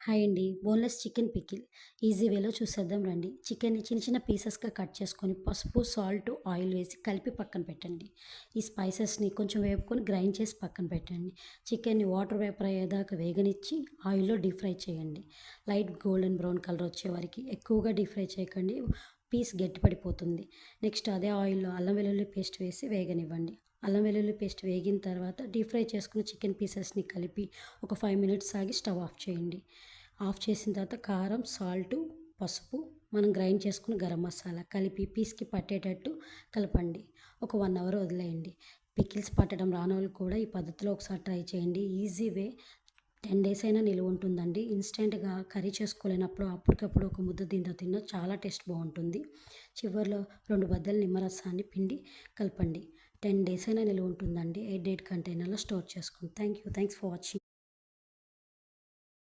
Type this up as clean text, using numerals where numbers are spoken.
Hi అండి. Boneless chicken pickle easy వేలో చూసేద్దాం రండి. చికెన్‌ని చిన్న చిన్న పీసెస్‌గా కట్ చేసుకొని పసుపు, సాల్ట్, ఆయిల్ వేసి కలిపి పక్కన పెట్టండి. ఈ స్పైసెస్‌ని కొంచెం వేపుకొని గ్రైండ్ చేసి పక్కన పెట్టండి. చికెన్‌ని వాటర్ వేపర్ అయ్యేదాకా వేగనిచ్చి ఆయిల్‌లో డీప్ ఫ్రై చేయండి. లైట్ గోల్డెన్ బ్రౌన్ కలర్ వచ్చే వరకు ఎక్కువగా డీప్ ఫ్రై చేయకండి. పీస్ గట్టిపడిపోతుంది. నెక్స్ట్ అదే ఆయిల్‌లో అల్లం వెల్లుల్లి పేస్ట్ వేసి వేగనివ్వండి. అల్లం వెల్లుల్లి పేస్ట్ వేగిన తర్వాత డీప్ ఫ్రై చేసుకున్న చికెన్ పీసెస్‌ని కలిపి ఒక 5 మినిట్స్ ఆగి స్టవ్ ఆఫ్ చేయండి. ఆఫ్ చేసిన తర్వాత కారం, సాల్టు, పసుపు, మనం గ్రైండ్ చేసుకున్న గరం మసాలా కలిపి పీస్‌కి పట్టేటట్టు కలపండి. ఒక 1 అవర్ వదిలేయండి. పికిల్స్ పట్టడం రానోళ్ళు కూడా ఈ పద్ధతిలో ఒకసారి ట్రై చేయండి. Easy way. 10 డేస్ అయినా నిలువ ఉంటుందండి. ఇన్‌స్టంట్‌గా కర్రీ చేసుకోలేనప్పుడు అప్పటికప్పుడు ఒక ముద్ద దీంతో తిన్న చాలా టేస్ట్ బావుంటుంది. చివర్లో 2 బద్దలు నిమ్మరసాన్ని పిండి కలపండి. 10 డేస్ అయినా నిలువ ఉంటుందండి. ఎయిర్ టైట్ కంటైనర్‌లో స్టోర్ చేసుకోండి. Thanks for watching.